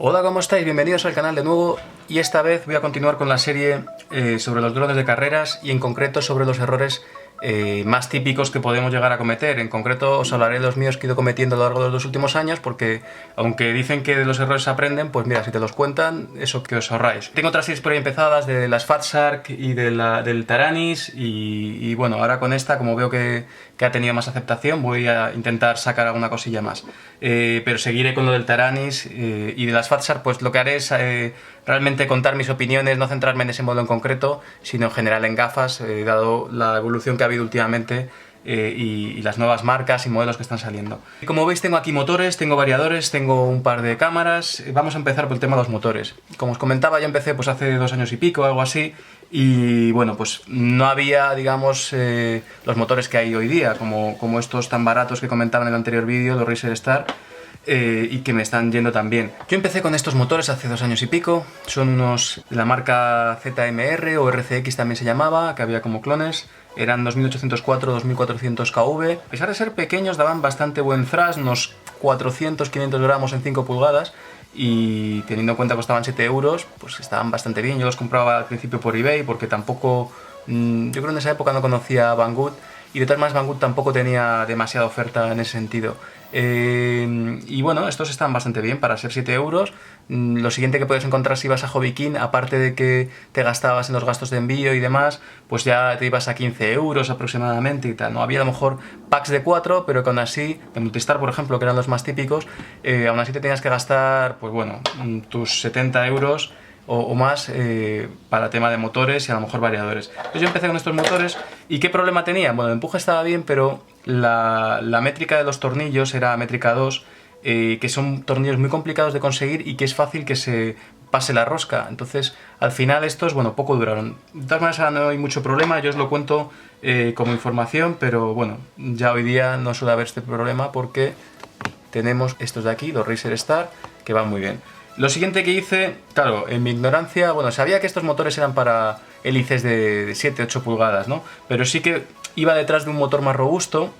Hola, ¿cómo estáis? Bienvenidos al canal de nuevo y esta vez voy a continuar con la serie sobre los drones de carreras y en concreto sobre los errores más típicos que podemos llegar a cometer. En concreto os hablaré de los míos que he ido cometiendo a lo largo de los 2 últimos años porque aunque dicen que de los errores se aprenden, pues mira, si te los cuentan, eso que os ahorráis. Tengo otras series por ahí empezadas de las Fat Shark y del Taranis y bueno, ahora con esta, como veo que ha tenido más aceptación, voy a intentar sacar alguna cosilla más. Pero seguiré con lo del Taranis y de las Fat Shark, pues lo que haré es realmente contar mis opiniones, no centrarme en ese modelo en concreto, sino en general en gafas, dado la evolución que ha habido últimamente y las nuevas marcas y modelos que están saliendo. Y como veis, tengo aquí motores, tengo variadores, tengo un par de cámaras. Vamos a empezar por el tema de los motores. Como os comentaba, yo empecé pues hace 2 años y pico, algo así, y bueno, pues no había, digamos, los motores que hay hoy día, como estos tan baratos que comentaba en el anterior vídeo, los Racer Star, y que me están yendo tan bien. Yo empecé con estos motores hace 2 años y pico, son unos de la marca ZMR o RCX también se llamaba, que había como clones, eran 2804, 2400 kV, a pesar de ser pequeños daban bastante buen thrust, unos 400-500 gramos en 5 pulgadas, y teniendo en cuenta que costaban 7 euros, pues estaban bastante bien. Yo los compraba al principio por eBay porque tampoco, yo creo que en esa época no conocía a Banggood, y de todas maneras Banggood tampoco tenía demasiada oferta en ese sentido. Y bueno, estos están bastante bien para ser 7 euros. Lo siguiente que puedes encontrar si vas a Hobbykin, aparte de que te gastabas en los gastos de envío y demás, pues ya te ibas a 15 euros aproximadamente y tal, ¿no? Había a lo mejor packs de 4, pero que aún así, de Multistar por ejemplo, que eran los más típicos, aún así te tenías que gastar, pues bueno, tus 70 euros o más para tema de motores y a lo mejor variadores. Entonces yo empecé con estos motores y ¿qué problema tenía? Bueno, el empuje estaba bien, pero la métrica de los tornillos era métrica 2, que son tornillos muy complicados de conseguir y que es fácil que se pase la rosca. Entonces al final estos, bueno, poco duraron. De todas maneras ahora no hay mucho problema, yo os lo cuento como información, pero bueno, ya hoy día no suele haber este problema porque tenemos estos de aquí, los Racer Star, que van muy bien. Lo siguiente que hice, claro, en mi ignorancia, bueno, sabía que estos motores eran para hélices de 7-8 pulgadas, ¿no? Pero sí que iba detrás de un motor más robusto,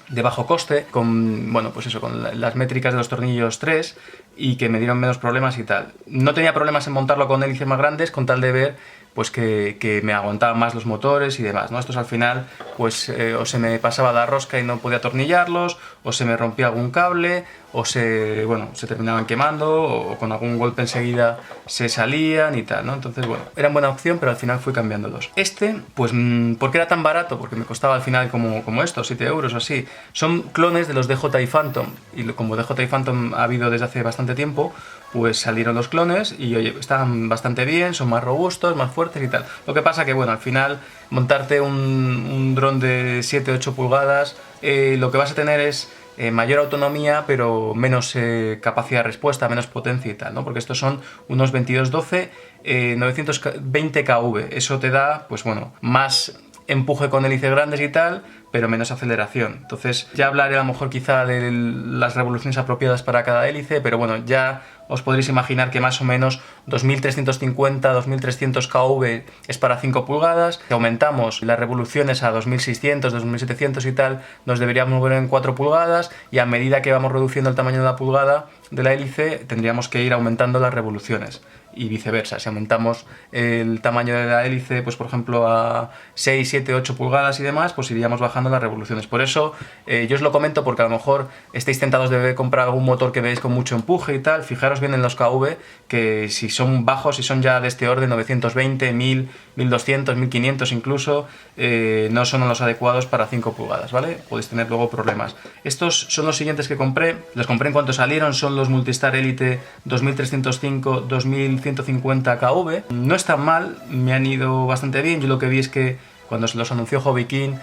de bajo coste, con, bueno, pues eso, con las métricas de los tornillos 3 y que me dieron menos problemas y tal. No tenía problemas en montarlo con hélices más grandes, con tal de ver pues que me aguantaban más los motores y demás, ¿no? Estos al final, pues o se me pasaba la rosca y no podía atornillarlos, o se me rompía algún cable, o se terminaban quemando, o con algún golpe enseguida se salían y tal, ¿no? Entonces, bueno, eran buena opción, pero al final fui cambiándolos. Este, pues, ¿por qué era tan barato? Porque me costaba al final como esto, 7 euros o así. Son clones de los DJI Phantom, y como DJI Phantom ha habido desde hace bastante tiempo, pues salieron los clones y oye, están bastante bien, son más robustos, más fuertes y tal. Lo que pasa que, bueno, al final montarte un dron de 7-8 pulgadas, lo que vas a tener es mayor autonomía, pero menos capacidad de respuesta, menos potencia y tal, ¿no? Porque estos son unos 2212 920 kV. Eso te da, pues bueno, más empuje con hélices grandes y tal, pero menos aceleración. Entonces ya hablaré a lo mejor quizá de las revoluciones apropiadas para cada hélice, pero bueno, ya os podréis imaginar que más o menos 2350, 2300 kV es para 5 pulgadas. Si aumentamos las revoluciones a 2600, 2700 y tal, nos deberíamos mover en 4 pulgadas y a medida que vamos reduciendo el tamaño de la pulgada de la hélice, tendríamos que ir aumentando las revoluciones. Y viceversa, si aumentamos el tamaño de la hélice, pues por ejemplo a 6, 7, 8 pulgadas y demás, pues iríamos bajando las revoluciones. Por eso yo os lo comento porque a lo mejor estáis tentados de comprar algún motor que veáis con mucho empuje y tal. Fijaros bien en los KV, que si son bajos, si son ya de este orden, 920, 1000, 1200, 1500 incluso, no son los adecuados para 5 pulgadas, ¿vale? Podéis tener luego problemas. Estos son los siguientes que compré, los compré en cuanto salieron, son los Multistar Elite 2305, 2150 kV. No están mal, me han ido bastante bien. Yo lo que vi es que cuando se los anunció Hobbykin,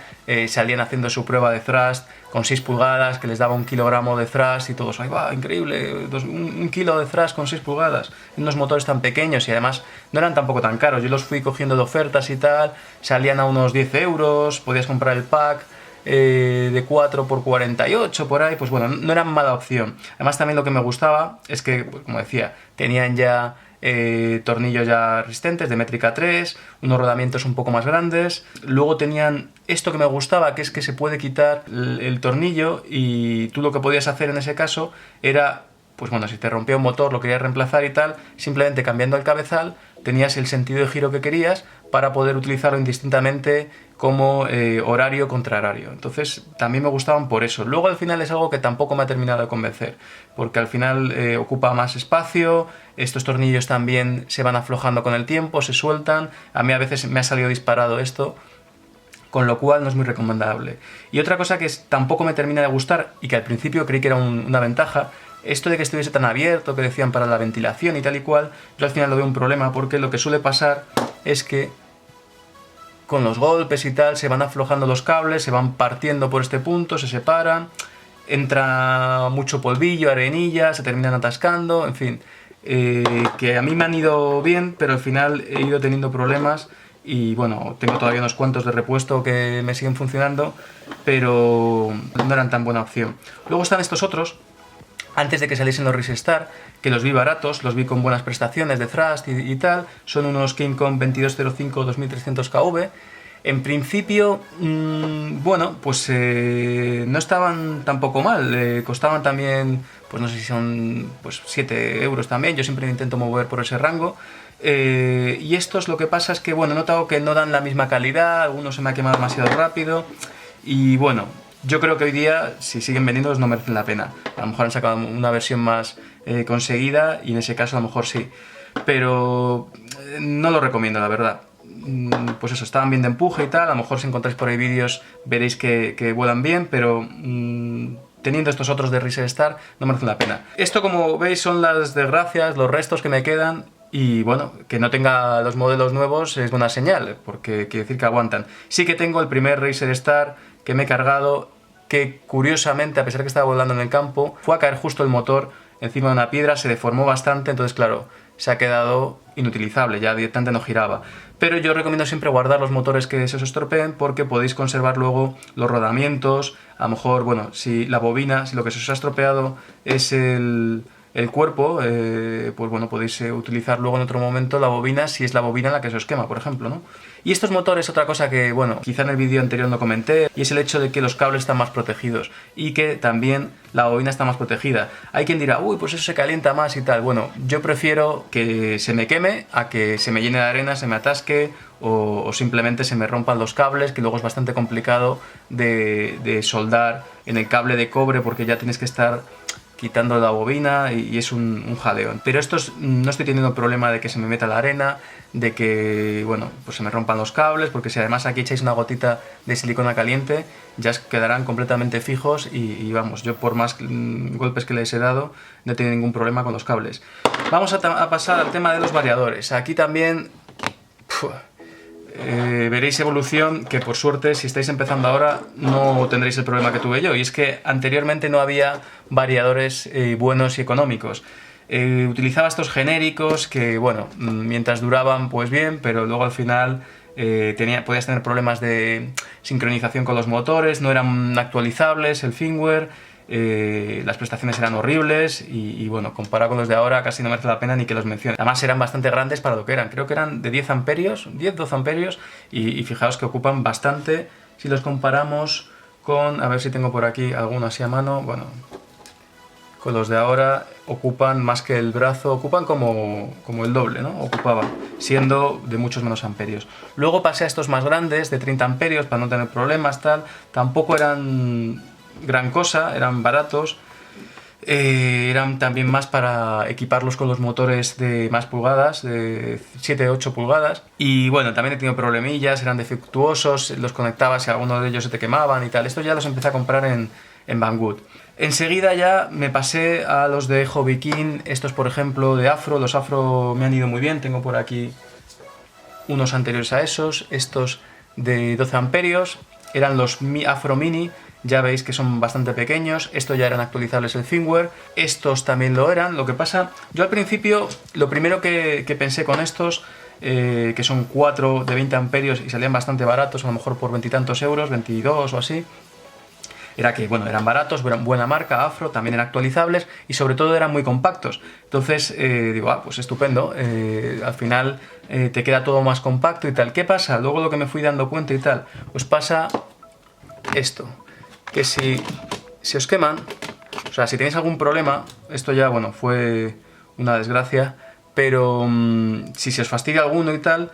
salían haciendo su prueba de thrust con 6 pulgadas, que les daba 1 kilogramo de thrust y todos, ¡ay va, increíble! 1 kilo de thrust con 6 pulgadas. Unos motores tan pequeños y además no eran tampoco tan caros. Yo los fui cogiendo de ofertas y tal, salían a unos 10 euros, podías comprar el pack de 4 por 48 por ahí, pues bueno, no eran mala opción. Además también lo que me gustaba es que, pues, como decía, tenían ya tornillos ya resistentes de métrica 3, unos rodamientos un poco más grandes. Luego tenían esto que me gustaba, que es que se puede quitar el tornillo y tú lo que podías hacer en ese caso era pues bueno, si te rompía un motor, lo querías reemplazar y tal, simplemente cambiando el cabezal tenías el sentido de giro que querías para poder utilizarlo indistintamente como horario contra horario. Entonces también me gustaban por eso. Luego al final es algo que tampoco me ha terminado de convencer, porque al final ocupa más espacio, estos tornillos también se van aflojando con el tiempo, se sueltan, a mí a veces me ha salido disparado esto, con lo cual no es muy recomendable. Y otra cosa que tampoco me termina de gustar y que al principio creí que era una ventaja, esto de que estuviese tan abierto, que decían para la ventilación y tal y cual, yo al final lo veo un problema porque lo que suele pasar es que con los golpes y tal se van aflojando los cables, se van partiendo por este punto, se separan, entra mucho polvillo, arenilla, se terminan atascando, en fin, que a mí me han ido bien, pero al final he ido teniendo problemas y bueno, tengo todavía unos cuantos de repuesto que me siguen funcionando, pero no eran tan buena opción. Luego están estos otros, antes de que saliesen los Resistar, que los vi baratos, los vi con buenas prestaciones de thrust y tal, son unos King Kong 2205 2300 kV. En principio, bueno, pues no estaban tampoco mal, costaban también, pues no sé si son pues 7 euros también, yo siempre intento mover por ese rango. Y estos lo que pasa es que, bueno, he notado que no dan la misma calidad, algunos se me ha quemado demasiado rápido y bueno, yo creo que hoy día, si siguen vendiéndolos, no merecen la pena. A lo mejor han sacado una versión más conseguida y en ese caso a lo mejor sí. Pero no lo recomiendo, la verdad. Pues eso, estaban bien de empuje y tal. A lo mejor si encontráis por ahí vídeos veréis que vuelan bien, pero teniendo estos otros de Resistar no merecen la pena. Esto, como veis, son las desgracias, los restos que me quedan. Y bueno, que no tenga los modelos nuevos es buena señal, porque quiere decir que aguantan. Sí que tengo el primer Resistar que me he cargado, que curiosamente, a pesar que estaba volando en el campo, fue a caer justo el motor encima de una piedra, se deformó bastante, entonces claro, se ha quedado inutilizable, ya directamente no giraba. Pero yo recomiendo siempre guardar los motores que se os estropeen porque podéis conservar luego los rodamientos, a lo mejor, bueno, si la bobina, si lo que se os ha estropeado es el cuerpo, pues bueno, podéis utilizar luego en otro momento la bobina si es la bobina en la que se os quema, por ejemplo, ¿no? Y estos motores, otra cosa que, bueno, quizá en el vídeo anterior no comenté, y es el hecho de que los cables están más protegidos y que también la bobina está más protegida. Hay quien dirá, uy, pues eso se calienta más y tal. Bueno, yo prefiero que se me queme a que se me llene de arena, se me atasque o simplemente se me rompan los cables, que luego es bastante complicado de soldar en el cable de cobre porque ya tienes que estar quitando la bobina y es un jaleo. Pero estos no estoy teniendo problema de que se me meta la arena, de que, bueno, pues se me rompan los cables, porque si además aquí echáis una gotita de silicona caliente, ya quedarán completamente fijos y vamos, yo por más golpes que les he dado, no he tenido ningún problema con los cables. Vamos a pasar al tema de los variadores. Aquí también veréis evolución que, por suerte, si estáis empezando ahora no tendréis el problema que tuve yo, y es que anteriormente no había variadores buenos y económicos. Utilizaba estos genéricos que, bueno, mientras duraban pues bien, pero luego al final podías tener problemas de sincronización con los motores, no eran actualizables el firmware, las prestaciones eran horribles y bueno, comparado con los de ahora casi no merece la pena ni que los mencione. Además eran bastante grandes para lo que eran, creo que eran de 10 amperios, 10-12 amperios y fijaos que ocupan bastante si los comparamos con, a ver si tengo por aquí alguno así a mano, bueno, con los de ahora ocupan más que el brazo, ocupan como el doble, ¿no? Ocupaba, siendo de muchos menos amperios. Luego pasé a estos más grandes, de 30 amperios, para no tener problemas, tal. Tampoco eran gran cosa, eran baratos. Eran también más para equiparlos con los motores de más pulgadas, de 7-8 pulgadas. Y bueno, también he tenido problemillas, eran defectuosos, los conectabas y algunos de ellos se te quemaban y tal. Estos ya los empecé a comprar en Banggood. Enseguida ya me pasé a los de Hobby King, estos por ejemplo de Afro. Los Afro me han ido muy bien, tengo por aquí unos anteriores a esos, estos de 12 amperios, eran los Afro Mini, ya veis que son bastante pequeños, estos ya eran actualizables el firmware, estos también lo eran. Lo que pasa, yo al principio lo primero que pensé con estos, que son 4 de 20 amperios y salían bastante baratos, a lo mejor por 20 y tantos euros, 22 o así, era que, bueno, eran baratos, eran buena marca, Afro, también eran actualizables y sobre todo eran muy compactos. Entonces digo, pues estupendo, al final te queda todo más compacto y tal. ¿Qué pasa? Luego lo que me fui dando cuenta y tal, pues pasa esto, que si se os queman, sea, si tenéis algún problema, esto ya, bueno, fue una desgracia, pero si se os fastidia alguno y tal,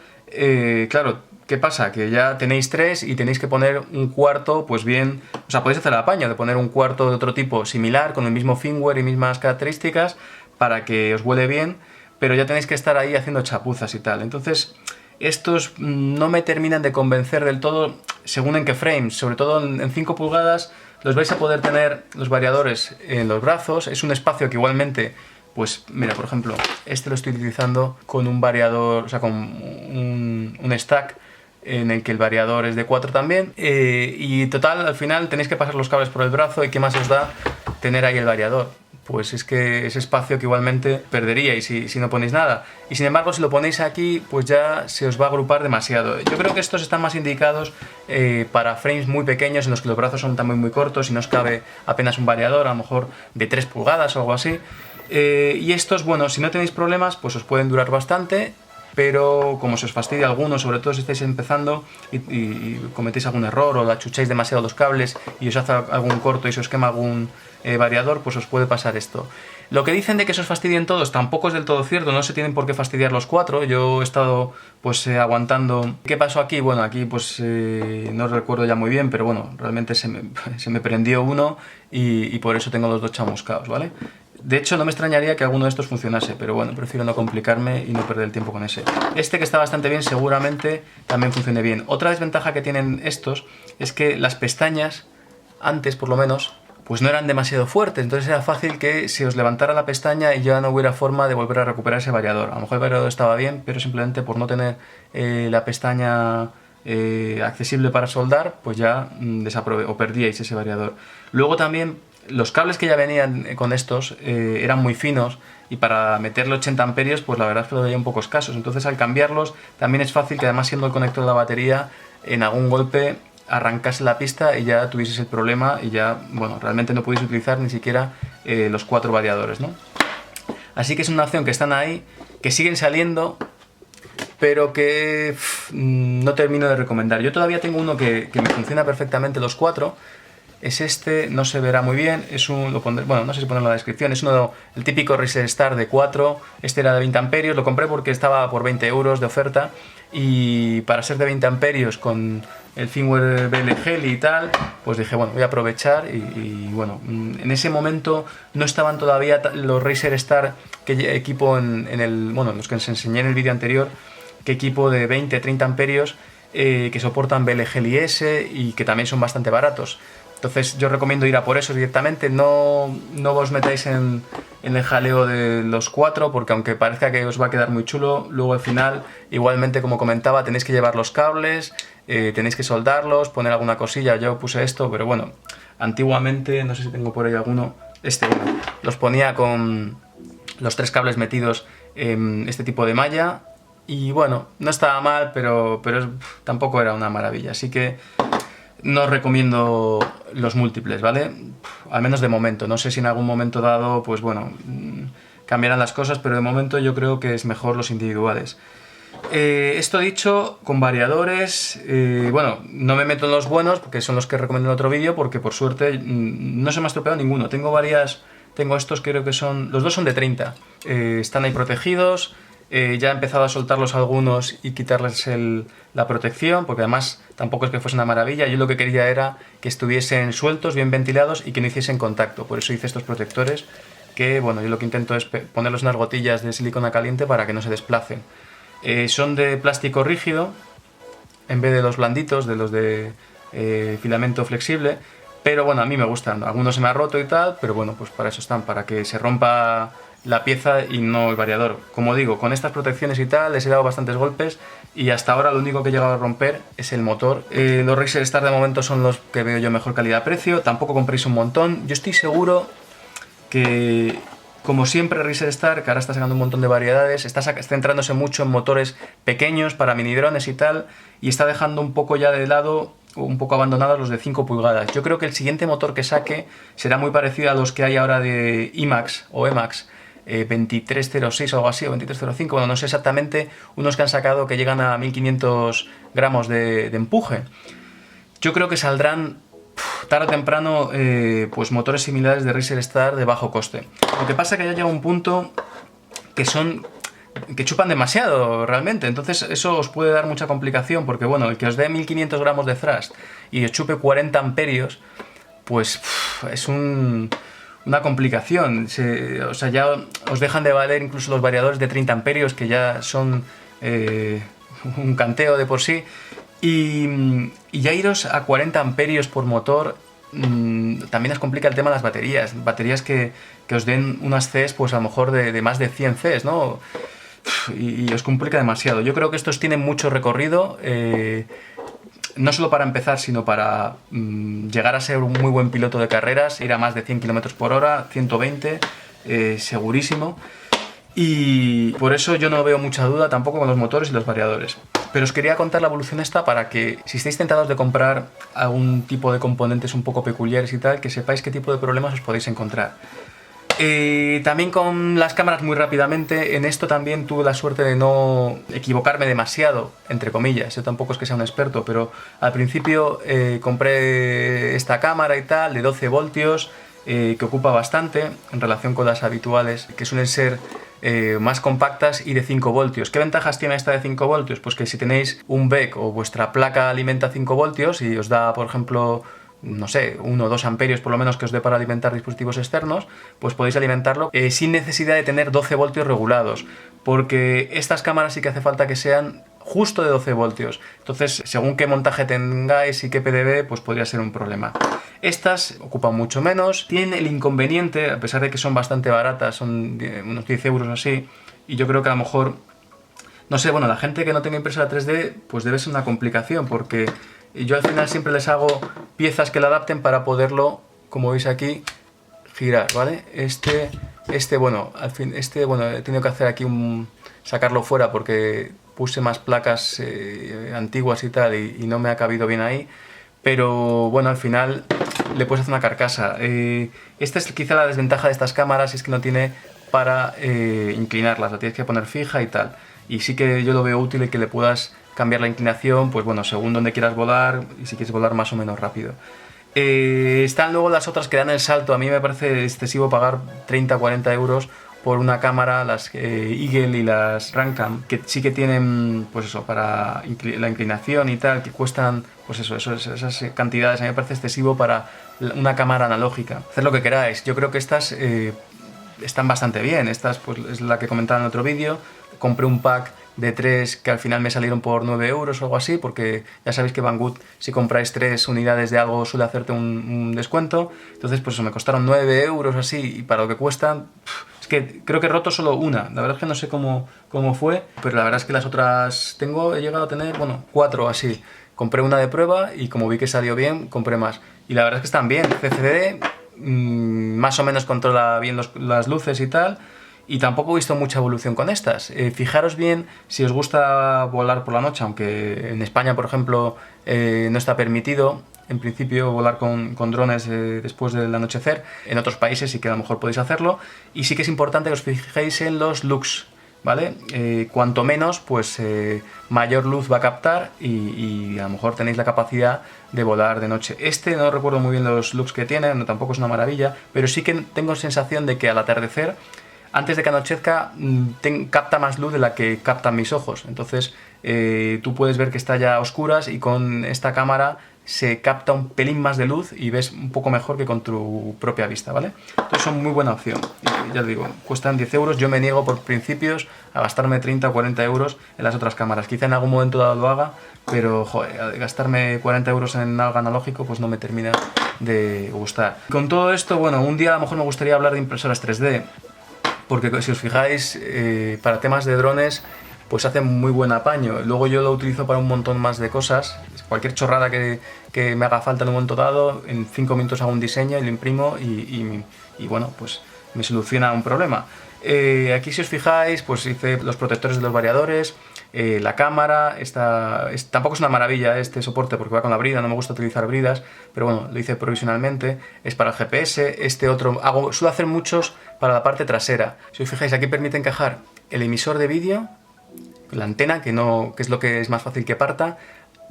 claro, ¿qué pasa? Que ya tenéis 3 y tenéis que poner un cuarto, pues bien, o sea, podéis hacer el apaño de poner un cuarto de otro tipo similar, con el mismo firmware y mismas características, para que os vuele bien, pero ya tenéis que estar ahí haciendo chapuzas y tal. Entonces, estos no me terminan de convencer del todo, según en qué frames, sobre todo en 5 pulgadas, los vais a poder tener los variadores en los brazos, es un espacio que igualmente... Pues mira, por ejemplo, este lo estoy utilizando con un variador, o sea, con un stack en el que el variador es de 4 también, y total, al final tenéis que pasar los cables por el brazo y ¿qué más os da tener ahí el variador? Pues es que ese espacio que igualmente perderíais si no ponéis nada. Y sin embargo, si lo ponéis aquí, pues ya se os va a agrupar demasiado. Yo creo que estos están más indicados para frames muy pequeños, en los que los brazos son también muy cortos y no os cabe apenas un variador, a lo mejor de 3 pulgadas o algo así. Y estos, bueno, si no tenéis problemas, pues os pueden durar bastante, pero como se os fastidia alguno, sobre todo si estáis empezando y cometéis algún error o achucháis demasiado los cables y os hace algún corto y se os quema algún variador, pues os puede pasar esto. Lo que dicen de que se os fastidien todos tampoco es del todo cierto, no se tienen por qué fastidiar los 4. Yo he estado pues aguantando. ¿Qué pasó aquí? Bueno, aquí pues no recuerdo ya muy bien, pero bueno, realmente se me prendió uno y por eso tengo los 2 chamuscados, ¿vale? De hecho, no me extrañaría que alguno de estos funcionase, pero bueno, prefiero no complicarme y no perder el tiempo con ese. Este, que está bastante bien, seguramente también funcione bien. Otra desventaja que tienen estos es que las pestañas, antes por lo menos, pues no eran demasiado fuertes, entonces era fácil que se os levantara la pestaña y ya no hubiera forma de volver a recuperar ese variador. A lo mejor el variador estaba bien, pero simplemente por no tener la pestaña accesible para soldar, pues ya o perdíais ese variador. Luego también los cables que ya venían con estos eran muy finos y para meterle 80 amperios pues la verdad es que lo veía un poco escasos, entonces al cambiarlos también es fácil que, además siendo el conector de la batería, en algún golpe arrancase la pista y ya tuvieses el problema y ya, bueno, realmente no podéis utilizar ni siquiera los 4 variadores, ¿no? Así que es una opción que están ahí, que siguen saliendo, pero que no termino de recomendar. Yo todavía tengo uno que me funciona perfectamente, los 4. Es este, no se verá muy bien, es un, bueno, no sé si ponerlo en la descripción, es uno, el típico Razer Star de 4, este era de 20 amperios, lo compré porque estaba por 20 euros de oferta, y para ser de 20 amperios con el firmware BL y tal, pues dije, bueno, voy a aprovechar y bueno, en ese momento no estaban todavía los Razer Star que equipo bueno, los que os enseñé en el vídeo anterior, que equipo de 20-30 amperios que soportan BLGLIS y que también son bastante baratos. Entonces yo recomiendo ir a por eso directamente, no os metáis en el jaleo de los 4, porque aunque parezca que os va a quedar muy chulo, luego al final, igualmente como comentaba, tenéis que llevar los cables, tenéis que soldarlos, poner alguna cosilla. Yo puse esto, pero bueno, antiguamente, no sé si tengo por ahí alguno, bueno, los ponía con los 3 cables metidos en este tipo de malla, y bueno, no estaba mal, pero tampoco era una maravilla, así que no os recomiendo los múltiples, ¿vale? Al menos de momento. No sé si en algún momento dado, pues bueno, cambiarán las cosas, pero de momento yo creo que es mejor los individuales. Esto dicho, con variadores, bueno, no me meto en los buenos, porque son los que recomiendo en otro vídeo, porque por suerte no se me ha estropeado ninguno. Tengo estos que creo que son, los 2 son de 30, están ahí protegidos. Ya he empezado a soltarlos algunos y quitarles la protección, porque además tampoco es que fuese una maravilla. Yo lo que quería era que estuviesen sueltos, bien ventilados y que no hiciesen contacto. Por eso hice estos protectores, que bueno, yo lo que intento es ponerlos en unas gotillas de silicona caliente para que no se desplacen. Son de plástico rígido, en vez de los blanditos, de los de filamento flexible. Pero bueno, a mí me gustan. Algunos se me ha roto y tal, pero bueno, pues para eso están, para que se rompa la pieza y no el variador. Como digo, con estas protecciones y tal les he dado bastantes golpes y hasta ahora lo único que he llegado a romper es el motor. Los Razer Star de momento son los que veo yo mejor calidad-precio, tampoco compréis un montón. Yo estoy seguro que, como siempre, Razer Star, que ahora está sacando un montón de variedades, está centrándose mucho en motores pequeños para mini drones y tal, y está dejando un poco ya de lado, un poco abandonados los de 5 pulgadas. Yo creo que el siguiente motor que saque será muy parecido a los que hay ahora de IMAX o EMAX, 2306 o algo así, o 2305, bueno, no sé exactamente, unos que han sacado que llegan a 1500 gramos de empuje. Yo creo que saldrán tarde o temprano, pues motores similares de Racer Star de bajo coste. Lo que pasa es que ya llega un punto que chupan demasiado realmente, entonces eso os puede dar mucha complicación, porque bueno, el que os dé 1500 gramos de thrust y os chupe 40 amperios, pues es una complicación. O sea, ya os dejan de valer incluso los variadores de 30 amperios, que ya son un canteo de por sí, y ya iros a 40 amperios por motor. También os complica el tema de las baterías que os den unas Cs pues a lo mejor de más de 100 Cs, ¿no? Y os complica demasiado. Yo creo que estos tienen mucho recorrido, no solo para empezar, sino para llegar a ser un muy buen piloto de carreras, ir a más de 100 km por hora, 120, segurísimo. Y por eso yo no veo mucha duda tampoco con los motores y los variadores. Pero os quería contar la evolución esta para que, si estáis tentados de comprar algún tipo de componentes un poco peculiares y tal, que sepáis qué tipo de problemas os podéis encontrar. También con las cámaras, muy rápidamente, en esto también tuve la suerte de no equivocarme demasiado, entre comillas. Yo tampoco es que sea un experto, pero al principio compré esta cámara y tal, de 12 voltios, que ocupa bastante en relación con las habituales, que suelen ser más compactas, y de 5 voltios. ¿Qué ventajas tiene esta de 5 voltios? Pues que si tenéis un BEC o vuestra placa alimenta 5 voltios y os da, por ejemplo, no sé, 1 o 2 amperios por lo menos que os dé para alimentar dispositivos externos, pues podéis alimentarlo sin necesidad de tener 12 voltios regulados, porque estas cámaras sí que hace falta que sean justo de 12 voltios. Entonces, según qué montaje tengáis y qué PDB, pues podría ser un problema. Estas ocupan mucho menos, tienen el inconveniente, a pesar de que son bastante baratas, son unos 10 euros así, y yo creo que a lo mejor, no sé, bueno, la gente que no tenga impresora 3D, pues debe ser una complicación, porque yo al final siempre les hago piezas que la adapten para poderlo, como veis aquí, girar, ¿vale? Bueno, he tenido que hacer aquí sacarlo fuera porque puse más placas antiguas y tal, y no me ha cabido bien ahí, pero bueno, al final le puedes hacer una carcasa. Esta es quizá la desventaja de estas cámaras, es que no tiene para inclinarlas, la tienes que poner fija y tal, y sí que yo lo veo útil que le puedas cambiar la inclinación, pues bueno, según donde quieras volar, y si quieres volar más o menos rápido. Están luego las otras que dan el salto. A mí me parece excesivo pagar 30 o 40 euros por una cámara, las Eagle y las Rancam, que sí que tienen, pues eso, para la inclinación y tal, que cuestan, pues eso, esas cantidades. A mí me parece excesivo para una cámara analógica. Haced lo que queráis. Yo creo que estas están bastante bien. Estas, pues es la que comentaba en otro vídeo. Compré un pack de 3 que al final me salieron por 9 euros o algo así, porque ya sabéis que Banggood, si compráis 3 unidades de algo, suele hacerte un descuento. Entonces, pues eso, me costaron 9 euros así, y para lo que cuestan, es que creo que he roto solo una. La verdad es que no sé cómo fue, pero la verdad es que las otras he llegado a tener, bueno, 4 así. Compré una de prueba y como vi que salió bien, compré más. Y la verdad es que están bien. CCD más o menos controla bien las luces y tal. Y tampoco he visto mucha evolución con estas. Fijaros bien si os gusta volar por la noche, aunque en España, por ejemplo, no está permitido, en principio, volar con drones después del anochecer. En otros países sí que a lo mejor podéis hacerlo. Y sí que es importante que os fijéis en los lux, ¿vale? Cuanto menos, pues mayor luz va a captar, y a lo mejor tenéis la capacidad de volar de noche. No recuerdo muy bien los lux que tiene, no, tampoco es una maravilla, pero sí que tengo sensación de que al atardecer, antes de que anochezca, capta más luz de la que captan mis ojos. Entonces tú puedes ver que está ya a oscuras, y con esta cámara se capta un pelín más de luz y ves un poco mejor que con tu propia vista, ¿vale? Entonces son muy buena opción. Y ya os digo, cuestan 10 euros. Yo me niego por principios a gastarme 30 o 40 euros en las otras cámaras. Quizá en algún momento dado lo haga, pero joder, gastarme 40 euros en algo analógico pues no me termina de gustar. Con todo esto, bueno, un día a lo mejor me gustaría hablar de impresoras 3D. Porque si os fijáis, para temas de drones, pues hace muy buen apaño. Luego yo lo utilizo para un montón más de cosas. Cualquier chorrada que me haga falta en un momento dado, en 5 minutos hago un diseño y lo imprimo, y bueno, pues me soluciona un problema. Aquí si os fijáis, pues hice los protectores de los variadores, la cámara. Tampoco es una maravilla este soporte porque va con la brida, no me gusta utilizar bridas, pero bueno, lo hice provisionalmente. Es para el GPS. Suelo hacer muchos para la parte trasera. Si os fijáis, aquí permite encajar el emisor de vídeo, la antena, que es lo que es más fácil que parta,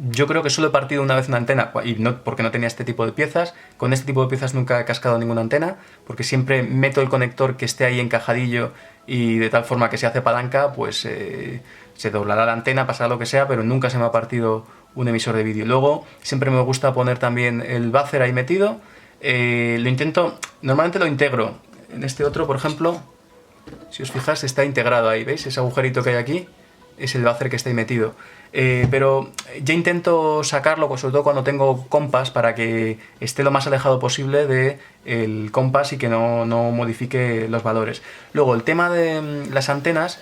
Yo creo que solo he partido una vez una antena, y no porque no tenía este tipo de piezas. Con este tipo de piezas nunca he cascado ninguna antena, porque siempre meto el conector que esté ahí encajadillo y de tal forma que si hace palanca, pues se doblará la antena, pasará lo que sea, pero nunca se me ha partido un emisor de vídeo. Luego siempre me gusta poner también el buzzer ahí metido. Lo intento, normalmente lo integro. En este otro, por ejemplo, si os fijáis, está integrado ahí, ¿veis? Ese agujerito que hay aquí es el buzzer que está ahí metido. Pero ya intento sacarlo, sobre todo cuando tengo compás, para que esté lo más alejado posible del compás y que no modifique los valores. Luego, el tema de las antenas,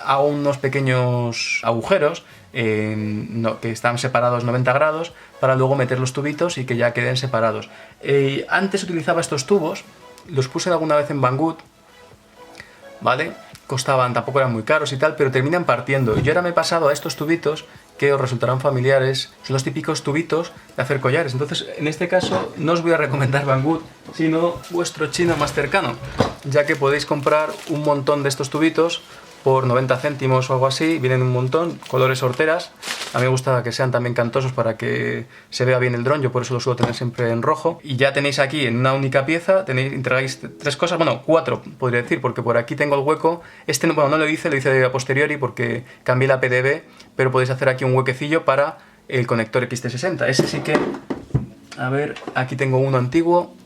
hago unos pequeños agujeros que están separados 90 grados para luego meter los tubitos y que ya queden separados. Antes utilizaba estos tubos, los puse alguna vez en Banggood, ¿vale? Costaban, tampoco eran muy caros y tal, pero terminan partiendo. Y yo ahora me he pasado a estos tubitos que os resultarán familiares. Son los típicos tubitos de hacer collares. Entonces, en este caso, no os voy a recomendar Banggood, sino vuestro chino más cercano, ya que podéis comprar un montón de estos tubitos por 90 céntimos o algo así. Vienen un montón, colores horteras. A mí me gusta que sean también cantosos para que se vea bien el dron, yo por eso lo suelo tener siempre en rojo. Y ya tenéis aquí en una única pieza, entregáis 3 cosas, bueno, 4 podría decir, porque por aquí tengo el hueco. Bueno, no lo hice a posteriori porque cambié la PDB, pero podéis hacer aquí un huequecillo para el conector XT60. Ese sí que, a ver, aquí tengo uno antiguo,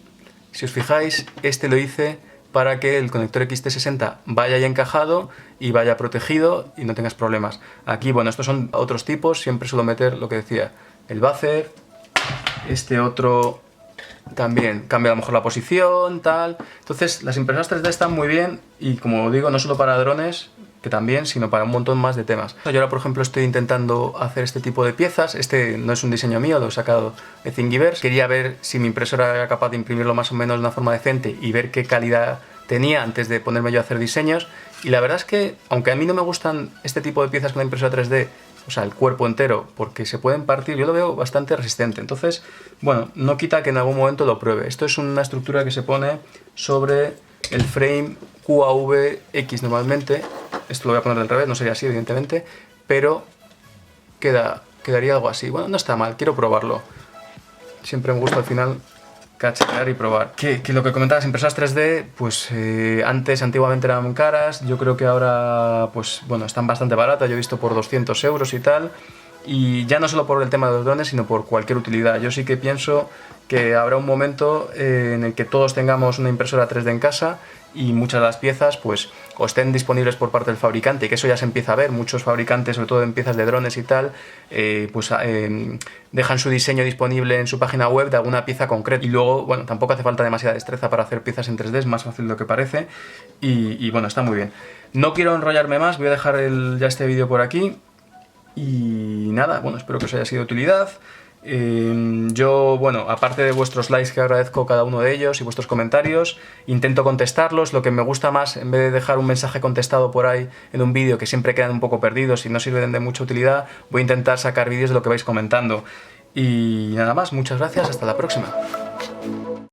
si os fijáis, este lo hice para que el conector XT60 vaya ya encajado y vaya protegido y no tengas problemas. Aquí, bueno, estos son otros tipos, siempre suelo meter lo que decía, el buzzer, este otro también cambia a lo mejor la posición, tal. Entonces, las impresoras 3D están muy bien y, como digo, no solo para drones, que también, sino para un montón más de temas. Yo ahora, por ejemplo, estoy intentando hacer este tipo de piezas. Este no es un diseño mío, lo he sacado de Thingiverse. Quería ver si mi impresora era capaz de imprimirlo más o menos de una forma decente y ver qué calidad tenía antes de ponerme yo a hacer diseños. Y la verdad es que, aunque a mí no me gustan este tipo de piezas con la impresora 3D, o sea, el cuerpo entero, porque se pueden partir, yo lo veo bastante resistente. Entonces, bueno, no quita que en algún momento lo pruebe. Esto es una estructura que se pone sobre el frame QAVX normalmente. Esto lo voy a poner del revés, no sería así evidentemente, pero quedaría algo así. Bueno, no está mal, quiero probarlo. Siempre me gusta al final cachetear y probar. Que lo que comentabas, impresoras 3D, pues antiguamente eran muy caras, yo creo que ahora, pues bueno, están bastante baratas, yo he visto por 200 euros y tal. Y ya no solo por el tema de los drones, sino por cualquier utilidad. Yo sí que pienso que habrá un momento en el que todos tengamos una impresora 3D en casa y muchas de las piezas pues o estén disponibles por parte del fabricante, y que eso ya se empieza a ver. Muchos fabricantes, sobre todo en piezas de drones y tal, dejan su diseño disponible en su página web de alguna pieza concreta. Y luego, bueno, tampoco hace falta demasiada destreza para hacer piezas en 3D, es más fácil de lo que parece. Y bueno, está muy bien. No quiero enrollarme más, voy a dejar ya este vídeo por aquí. Y nada, bueno, espero que os haya sido de utilidad. Yo, bueno, aparte de vuestros likes, que agradezco cada uno de ellos, y vuestros comentarios, intento contestarlos. Lo que me gusta más, en vez de dejar un mensaje contestado por ahí en un vídeo, que siempre quedan un poco perdidos y no sirven de mucha utilidad, voy a intentar sacar vídeos de lo que vais comentando. Y nada más, muchas gracias, hasta la próxima.